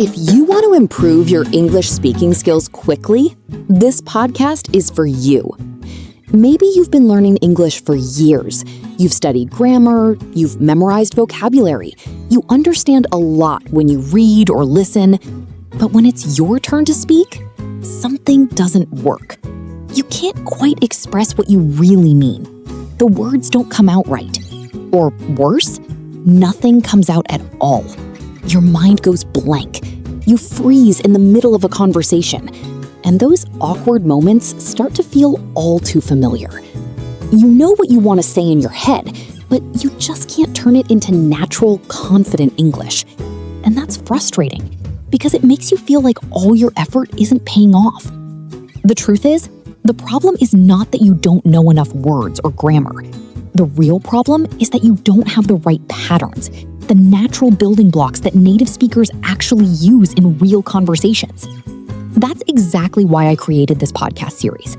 If you want to improve your English speaking skills quickly, this podcast is for you. Maybe you've been learning English for years. You've studied grammar, you've memorized vocabulary, you understand a lot when you read or listen, but when it's your turn to speak, something doesn't work. You can't quite express what you really mean. The words don't come out right. Or worse, nothing comes out at all. Your mind goes blank. You freeze in the middle of a conversation. And those awkward moments start to feel all too familiar. You know what you want to say in your head, but you just can't turn it into natural, confident English. And that's frustrating, because it makes you feel like all your effort isn't paying off. The truth is, the problem is not that you don't know enough words or grammar. The real problem is that you don't have the right patterns, the natural building blocks that native speakers actually use in real conversations. That's exactly why I created this podcast series.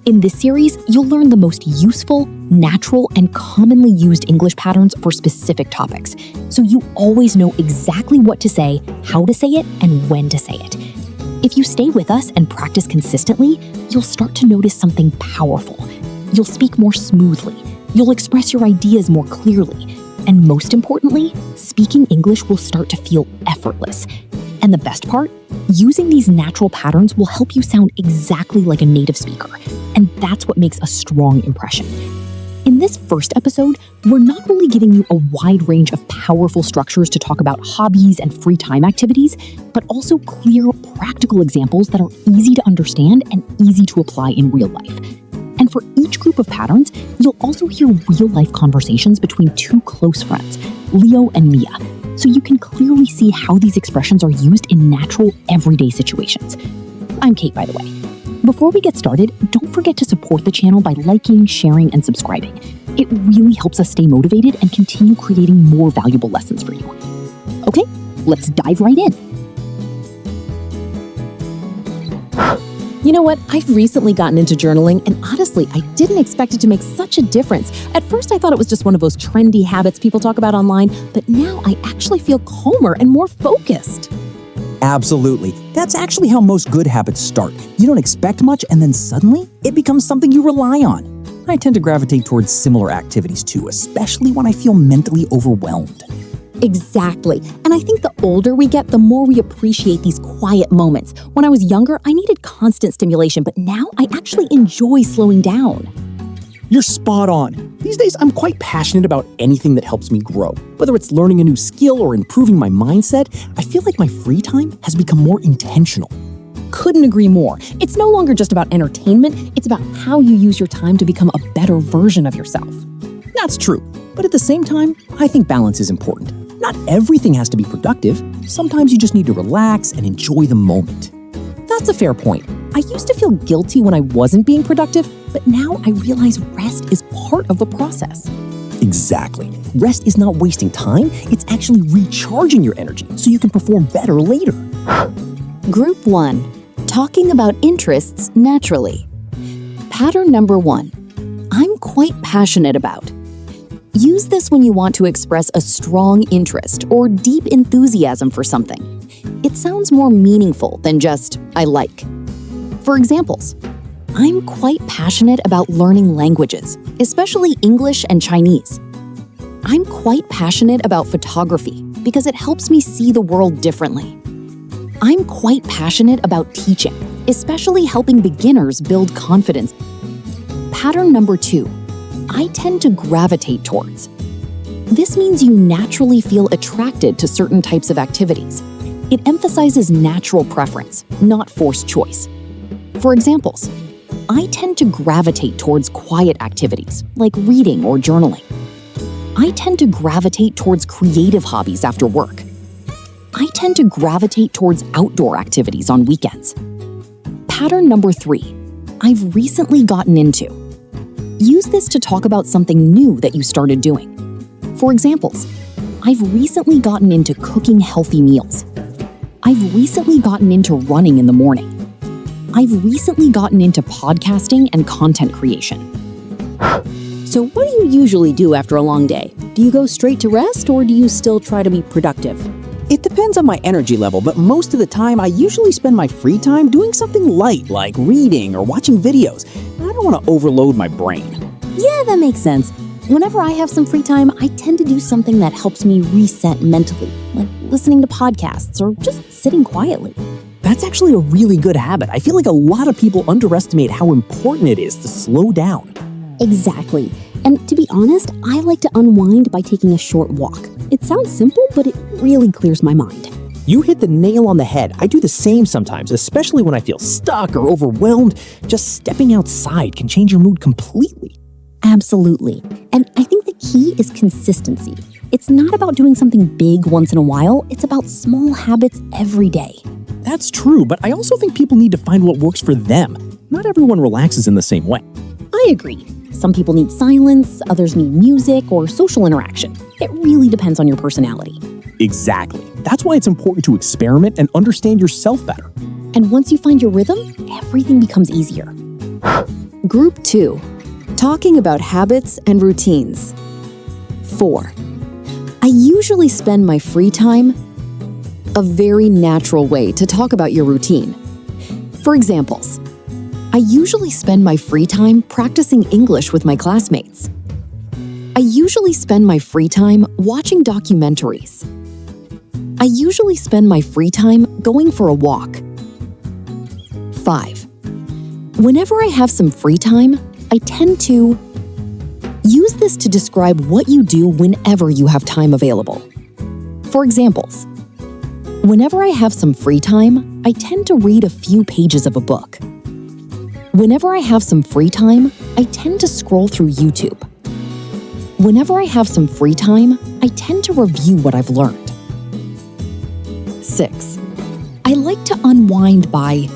In this series, you'll learn the most useful, natural, and commonly used English patterns for specific topics, so you always know exactly what to say, how to say it, and when to say it. If you stay with us and practice consistently, you'll start to notice something powerful. You'll speak more smoothly. You'll express your ideas more clearly. And most importantly, speaking English will start to feel effortless. And the best part? Using these natural patterns will help you sound exactly like a native speaker. And that's what makes a strong impression. In this first episode, we're not only giving you a wide range of powerful structures to talk about hobbies and free time activities, but also clear, practical examples that are easy to understand and easy to apply in real life. And for each group of patterns, you'll also hear real-life conversations between two close friends, Leo and Mia, so you can clearly see how these expressions are used in natural, everyday situations. I'm Kate, by the way. Before we get started, don't forget to support the channel by liking, sharing, and subscribing. It really helps us stay motivated and continue creating more valuable lessons for you. Okay, let's dive right in. You know what? I've recently gotten into journaling, and honestly, I didn't expect it to make such a difference. At first, I thought it was just one of those trendy habits people talk about online, but now I actually feel calmer and more focused. Absolutely. That's actually how most good habits start. You don't expect much, and then suddenly, it becomes something you rely on. I tend to gravitate towards similar activities too, especially when I feel mentally overwhelmed. Exactly. And I think the older we get, the more we appreciate these quiet moments. When I was younger, I needed constant stimulation, but now I actually enjoy slowing down. You're spot on. These days, I'm quite passionate about anything that helps me grow. Whether it's learning a new skill or improving my mindset, I feel like my free time has become more intentional. Couldn't agree more. It's no longer just about entertainment, it's about how you use your time to become a better version of yourself. That's true. But at the same time, I think balance is important. Not everything has to be productive. Sometimes you just need to relax and enjoy the moment. That's a fair point. I used to feel guilty when I wasn't being productive, but now I realize rest is part of the process. Exactly. Rest is not wasting time, it's actually recharging your energy so you can perform better later. Group 1. Talking about interests naturally. Pattern number 1. I'm quite passionate about. Use this when you want to express a strong interest or deep enthusiasm for something. It sounds more meaningful than just, I like. For examples, I'm quite passionate about learning languages, especially English and Chinese. I'm quite passionate about photography because it helps me see the world differently. I'm quite passionate about teaching, especially helping beginners build confidence. Pattern number 2. I tend to gravitate towards. This means you naturally feel attracted to certain types of activities. It emphasizes natural preference, not forced choice. For examples, I tend to gravitate towards quiet activities, like reading or journaling. I tend to gravitate towards creative hobbies after work. I tend to gravitate towards outdoor activities on weekends. Pattern number 3, I've recently gotten into. Use this to talk about something new that you started doing. For examples, I've recently gotten into cooking healthy meals. I've recently gotten into running in the morning. I've recently gotten into podcasting and content creation. So what do you usually do after a long day? Do you go straight to rest or do you still try to be productive? It depends on my energy level, but most of the time I usually spend my free time doing something light like reading or watching videos. I don't want to overload my brain. Yeah, that makes sense. Whenever I have some free time, I tend to do something that helps me reset mentally, like listening to podcasts or just sitting quietly. That's actually a really good habit. I feel like a lot of people underestimate how important it is to slow down. Exactly. And to be honest, I like to unwind by taking a short walk. It sounds simple, but it really clears my mind. You hit the nail on the head. I do the same sometimes, especially when I feel stuck or overwhelmed. Just stepping outside can change your mood completely. Absolutely. And I think the key is consistency. It's not about doing something big once in a while. It's about small habits every day. That's true, but I also think people need to find what works for them. Not everyone relaxes in the same way. I agree. Some people need silence, others need music or social interaction. It really depends on your personality. Exactly. That's why it's important to experiment and understand yourself better. And once you find your rhythm, everything becomes easier. Group 2. Talking about habits and routines. 4. I usually spend my free time a very natural way to talk about your routine. For examples, I usually spend my free time practicing English with my classmates. I usually spend my free time watching documentaries. I usually spend my free time going for a walk. 5. Whenever I have some free time, I tend to use this to describe what you do whenever you have time available. For examples, whenever I have some free time, I tend to read a few pages of a book. Whenever I have some free time, I tend to scroll through YouTube. Whenever I have some free time, I tend to review what I've learned. 6. I like to unwind by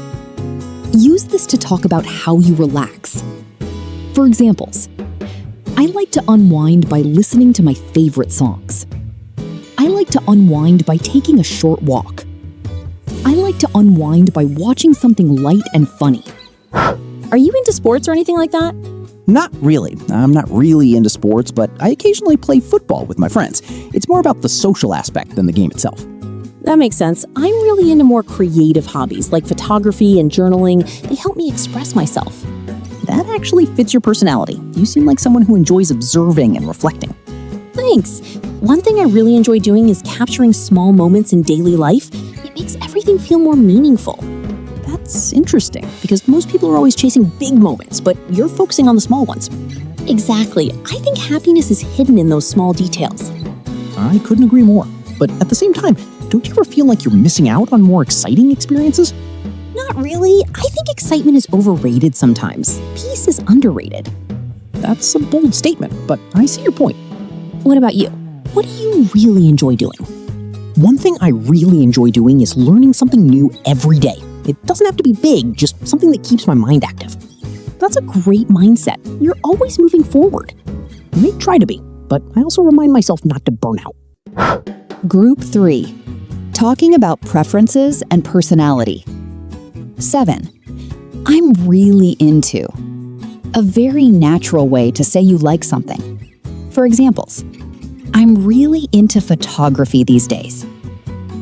use this to talk about how you relax. For examples, I like to unwind by listening to my favorite songs. I like to unwind by taking a short walk. I like to unwind by watching something light and funny. Are you into sports or anything like that? Not really. I'm not really into sports, but I occasionally play football with my friends. It's more about the social aspect than the game itself. That makes sense. I'm really into more creative hobbies like photography and journaling. They help me express myself. That actually fits your personality. You seem like someone who enjoys observing and reflecting. Thanks. One thing I really enjoy doing is capturing small moments in daily life. It makes everything feel more meaningful. That's interesting, because most people are always chasing big moments, but you're focusing on the small ones. Exactly. I think happiness is hidden in those small details. I couldn't agree more. But at the same time, don't you ever feel like you're missing out on more exciting experiences? Not really. I think excitement is overrated sometimes. Peace is underrated. That's a bold statement, but I see your point. What about you? What do you really enjoy doing? One thing I really enjoy doing is learning something new every day. It doesn't have to be big, just something that keeps my mind active. That's a great mindset. You're always moving forward. I may try to be, but I also remind myself not to burn out. Group 3. Talking about preferences and personality. 7. I'm really into. A very natural way to say you like something. For examples, I'm really into photography these days.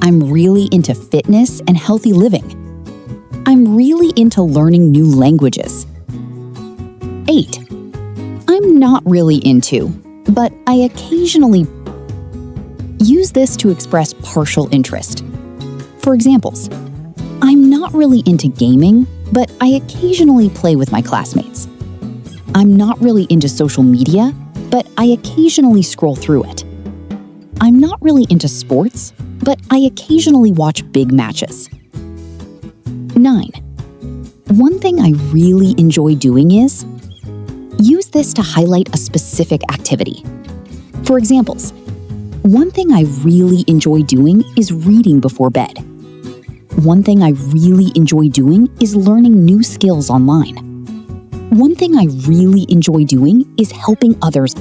I'm really into fitness and healthy living. I'm really into learning new languages. 8. I'm not really into, but I occasionally use this to express partial interest. For examples, I'm not really into gaming, but I occasionally play with my classmates. I'm not really into social media, but I occasionally scroll through it. I'm not really into sports, but I occasionally watch big matches. 9. One thing I really enjoy doing is use this to highlight a specific activity. For examples, one thing I really enjoy doing is reading before bed. One thing I really enjoy doing is learning new skills online. One thing I really enjoy doing is helping others.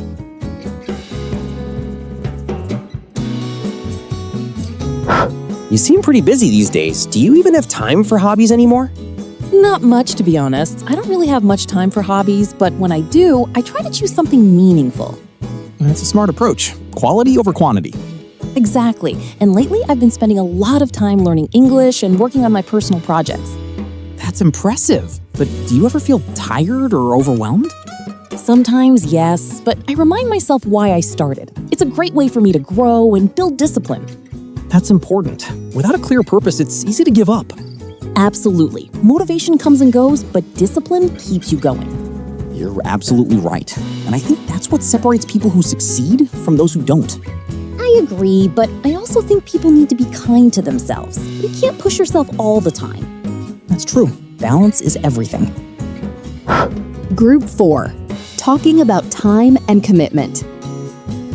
You seem pretty busy these days. Do you even have time for hobbies anymore? Not much, to be honest. I don't really have much time for hobbies, but when I do, I try to choose something meaningful. That's a smart approach. Quality over quantity. Exactly. And lately, I've been spending a lot of time learning English and working on my personal projects. That's impressive. But do you ever feel tired or overwhelmed? Sometimes, yes, but I remind myself why I started. It's a great way for me to grow and build discipline. That's important. Without a clear purpose, it's easy to give up. Absolutely. Motivation comes and goes, but discipline keeps you going. You're absolutely right. And I think that's what separates people who succeed from those who don't. I agree, but I also think people need to be kind to themselves. You can't push yourself all the time. That's true. Balance is everything. Group 4. Talking about time and commitment.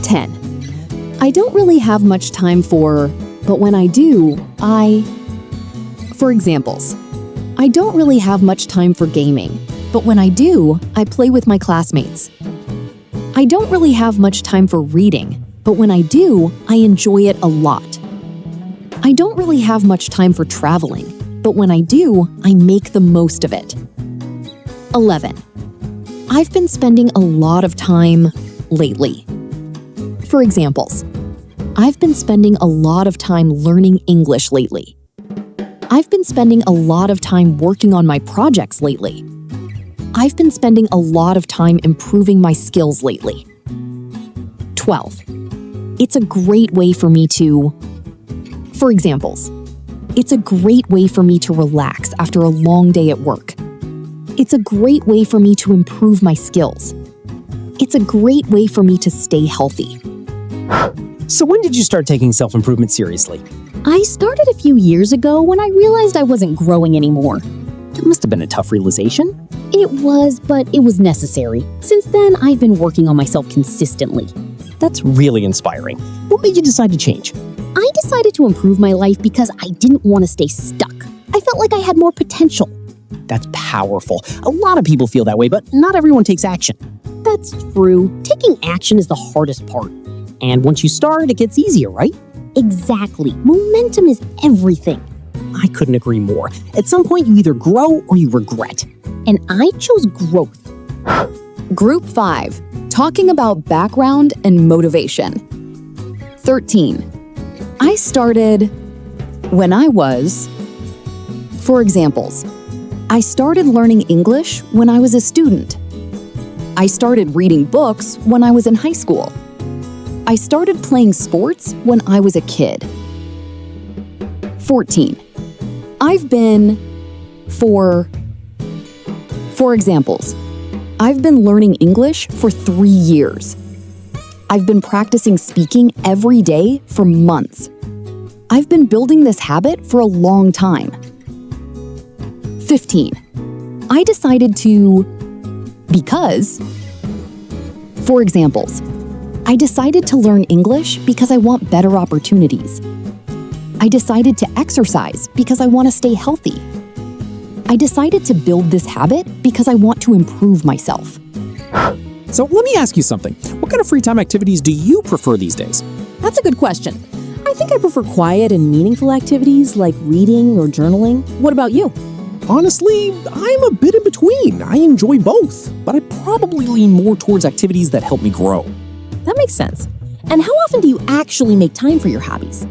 10. I don't really have much time for, but when I do, For examples, I don't really have much time for gaming, but when I do, I play with my classmates. I don't really have much time for reading, but when I do, I enjoy it a lot. I don't really have much time for traveling, but when I do, I make the most of it. 11. I've been spending a lot of time lately. For examples, I've been spending a lot of time learning English lately. I've been spending a lot of time working on my projects lately. I've been spending a lot of time improving my skills lately. 12. It's a great way for me to... For examples, it's a great way for me to relax after a long day at work. It's a great way for me to improve my skills. It's a great way for me to stay healthy. So when did you start taking self-improvement seriously? I started a few years ago when I realized I wasn't growing anymore. It must have been a tough realization. It was, but it was necessary. Since then, I've been working on myself consistently. That's really inspiring. What made you decide to change? I decided to improve my life because I didn't want to stay stuck. I felt like I had more potential. That's powerful. A lot of people feel that way, but not everyone takes action. That's true. Taking action is the hardest part. And once you start, it gets easier, right? Exactly. Momentum is everything. I couldn't agree more. At some point, you either grow or you regret. And I chose growth. Group 5. Talking about background and motivation. 13. I started when I was... For examples, I started learning English when I was a student. I started reading books when I was in high school. I started playing sports when I was a kid. 14. I've been for examples, I've been learning English for 3 years. I've been practicing speaking every day for months. I've been building this habit for a long time. 15. I decided to because. For examples, I decided to learn English because I want better opportunities. I decided to exercise because I want to stay healthy. I decided to build this habit because I want to improve myself. So let me ask you something. What kind of free time activities do you prefer these days? That's a good question. I think I prefer quiet and meaningful activities like reading or journaling. What about you? Honestly, I'm a bit in between. I enjoy both, but I probably lean more towards activities that help me grow. That makes sense. And how often do you actually make time for your hobbies?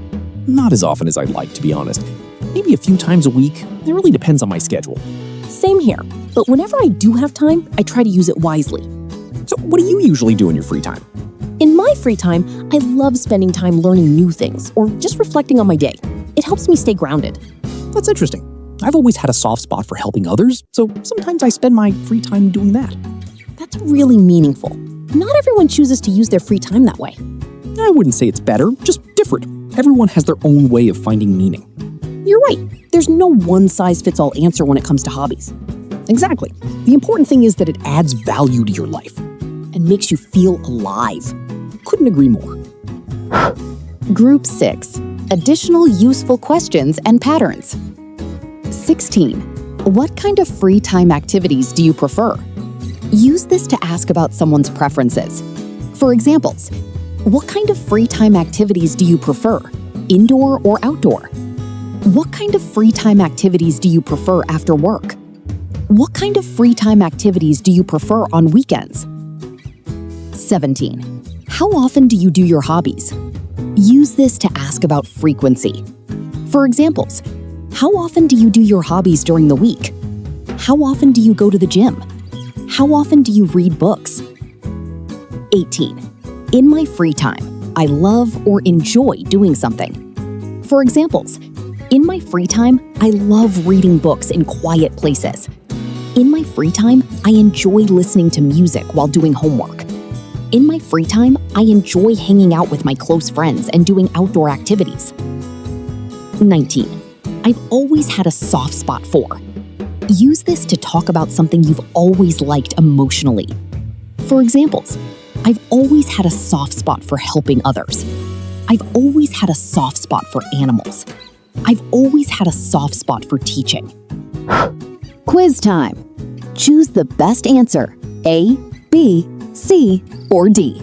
Not as often as I'd like, to be honest. Maybe a few times a week. It really depends on my schedule. Same here. But whenever I do have time, I try to use it wisely. So what do you usually do in your free time? In my free time, I love spending time learning new things or just reflecting on my day. It helps me stay grounded. That's interesting. I've always had a soft spot for helping others, so sometimes I spend my free time doing that. That's really meaningful. Not everyone chooses to use their free time that way. I wouldn't say it's better, just different. Everyone has their own way of finding meaning. You're right. There's no one-size-fits-all answer when it comes to hobbies. Exactly. The important thing is that it adds value to your life And makes you feel alive. Couldn't agree more. Group 6. Additional useful questions and patterns. 16. What kind of free time activities do you prefer? Use this to ask about someone's preferences. For examples, what kind of free time activities do you prefer, indoor or outdoor? What kind of free time activities do you prefer after work? What kind of free time activities do you prefer on weekends? 17. How often do you do your hobbies? Use this to ask about frequency. For examples, how often do you do your hobbies during the week? How often do you go to the gym? How often do you read books? 18. In my free time, I love or enjoy doing something. For examples, in my free time, I love reading books in quiet places. In my free time, I enjoy listening to music while doing homework. In my free time, I enjoy hanging out with my close friends and doing outdoor activities. 19. I've always had a soft spot for. Use this to talk about something you've always liked emotionally. For examples, I've always had a soft spot for helping others. I've always had a soft spot for animals. I've always had a soft spot for teaching. Quiz time. Choose the best answer, A, B, C, or D.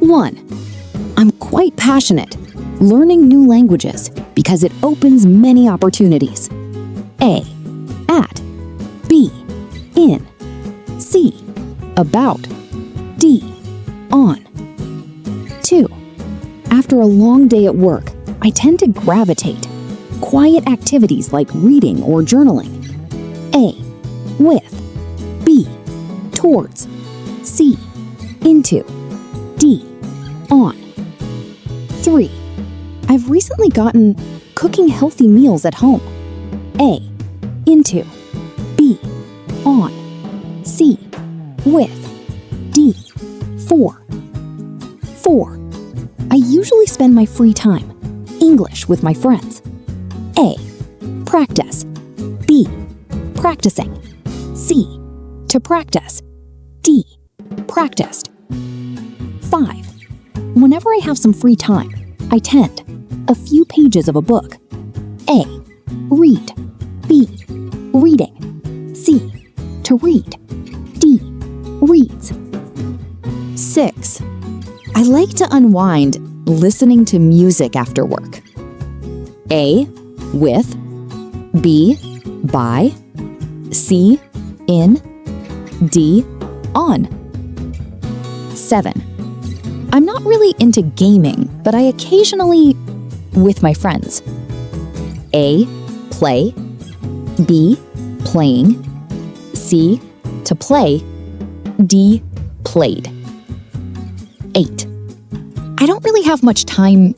1. I'm quite passionate, learning new languages because it opens many opportunities. A. At. B. In. C. About. D. On. 2. After a long day at work, I tend to gravitate. Quiet activities like reading or journaling. A. With. B. Towards. C. Into. D. On. 3. I've recently gotten cooking healthy meals at home. A. Into. B. On. C. With. D. For. 4. I usually spend my free time English with my friends. A. Practice. B. Practicing. C. To practice. D. Practiced. 5. Whenever I have some free time, I tend a few pages of a book. A. Read. B. Reading. C. To read. D. Reads. 6. I like to unwind listening to music after work. A. With. B. By. C. In. D. On. 7. I'm not really into gaming, but I occasionally with my friends. A. Play. B. Playing. C. To play. D. Played. 8. I don't really have much time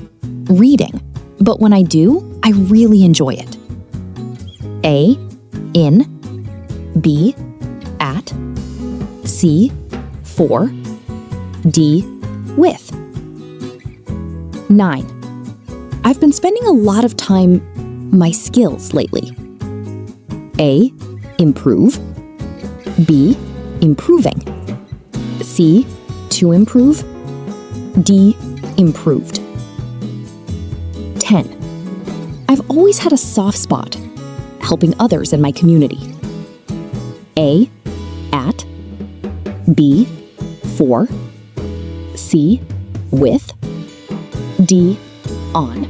reading, but when I do, I really enjoy it. A. In. B. At. C. For. D. With. 9. I've been spending a lot of time my skills lately. A. Improve. B. Improving. C. To improve. D. Improved. 10. I've always had a soft spot helping others in my community. A. At. B. For. C. With. D. On.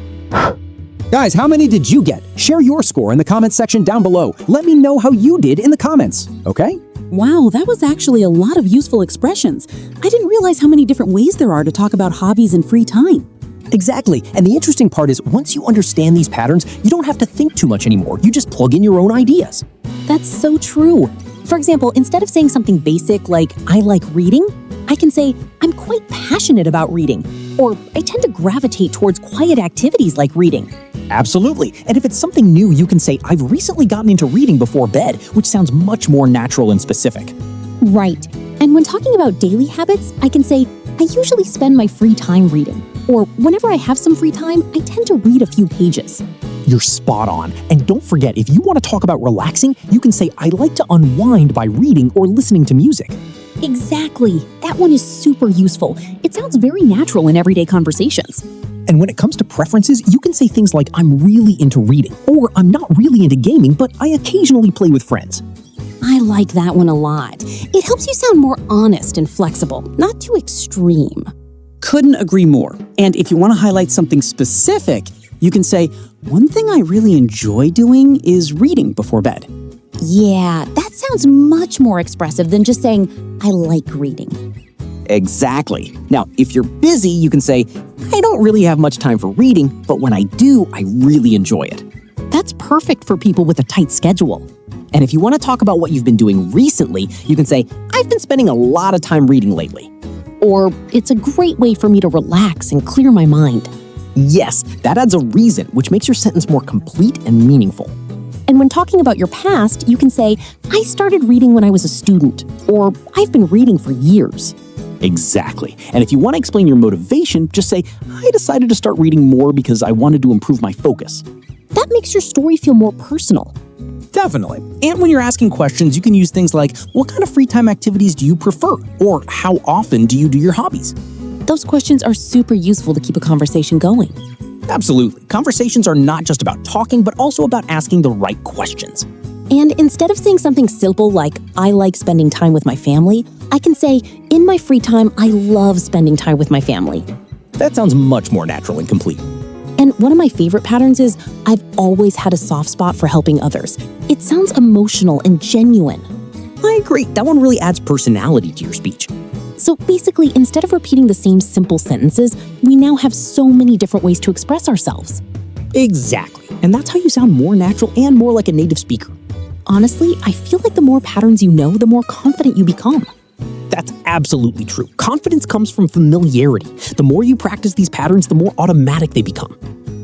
Guys, how many did you get? Share your score in the comments section down below. Let me know how you did in the comments, okay? Wow, that was actually a lot of useful expressions. I didn't realize how many different ways there are to talk about hobbies in free time. Exactly, and the interesting part is once you understand these patterns, you don't have to think too much anymore. You just plug in your own ideas. That's so true. For example, instead of saying something basic like, I like reading, I can say, I'm quite passionate about reading, or I tend to gravitate towards quiet activities like reading. Absolutely, and if it's something new, you can say, I've recently gotten into reading before bed, which sounds much more natural and specific. Right. And when talking about daily habits, I can say, I usually spend my free time reading. Or whenever I have some free time, I tend to read a few pages. You're spot on. And don't forget, if you want to talk about relaxing, you can say, I like to unwind by reading or listening to music. Exactly. That one is super useful. It sounds very natural in everyday conversations. And when it comes to preferences, you can say things like, I'm really into reading, or I'm not really into gaming, but I occasionally play with friends. I like that one a lot. It helps you sound more honest and flexible, not too extreme. Couldn't agree more. And if you want to highlight something specific, you can say, one thing I really enjoy doing is reading before bed. Yeah, that sounds much more expressive than just saying, I like reading. Exactly. Now, if you're busy, you can say, I don't really have much time for reading, but when I do, I really enjoy it. That's perfect for people with a tight schedule. And if you want to talk about what you've been doing recently, you can say, I've been spending a lot of time reading lately. Or it's a great way for me to relax and clear my mind. Yes, that adds a reason, which makes your sentence more complete and meaningful. And when talking about your past, you can say, I started reading when I was a student, or I've been reading for years. Exactly. And if you want to explain your motivation, just say, I decided to start reading more because I wanted to improve my focus. That makes your story feel more personal. Definitely. And when you're asking questions, you can use things like, what kind of free time activities do you prefer? Or how often do you do your hobbies? Those questions are super useful to keep a conversation going. Absolutely. Conversations are not just about talking, but also about asking the right questions. And instead of saying something simple like, I like spending time with my family, I can say, in my free time, I love spending time with my family. That sounds much more natural and complete. And one of my favorite patterns is, I've always had a soft spot for helping others. It sounds emotional and genuine. I agree. That one really adds personality to your speech. So basically, instead of repeating the same simple sentences, we now have so many different ways to express ourselves. Exactly. And that's how you sound more natural and more like a native speaker. Honestly, I feel like the more patterns you know, the more confident you become. That's absolutely true. Confidence comes from familiarity. The more you practice these patterns, the more automatic they become.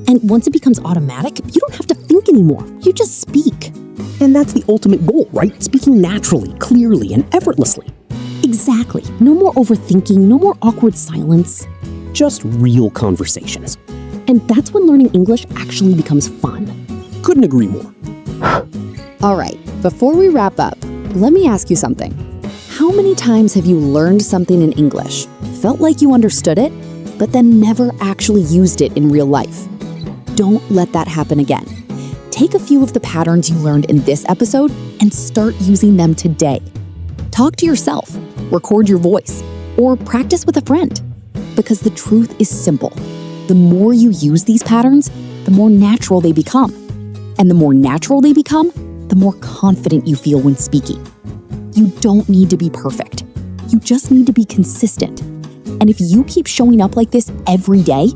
And once it becomes automatic, you don't have to think anymore. You just speak. And that's the ultimate goal, right? Speaking naturally, clearly, and effortlessly. Exactly. No more overthinking, no more awkward silence. Just real conversations. And that's when learning English actually becomes fun. Couldn't agree more. All right, before we wrap up, let me ask you something. How many times have you learned something in English, felt like you understood it, but then never actually used it in real life? Don't let that happen again. Take a few of the patterns you learned in this episode and start using them today. Talk to yourself, record your voice, or practice with a friend. Because the truth is simple. The more you use these patterns, the more natural they become. And the more natural they become, the more confident you feel when speaking. You don't need to be perfect. You just need to be consistent. And if you keep showing up like this every day,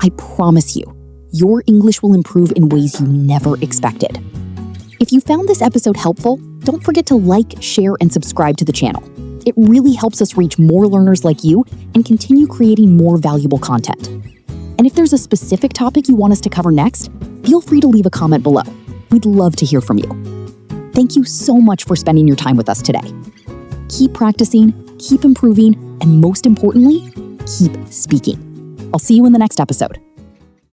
I promise you, your English will improve in ways you never expected. If you found this episode helpful, don't forget to like, share, and subscribe to the channel. It really helps us reach more learners like you and continue creating more valuable content. And if there's a specific topic you want us to cover next, feel free to leave a comment below. We'd love to hear from you. Thank you so much for spending your time with us today. Keep practicing, keep improving, and most importantly, keep speaking. I'll see you in the next episode.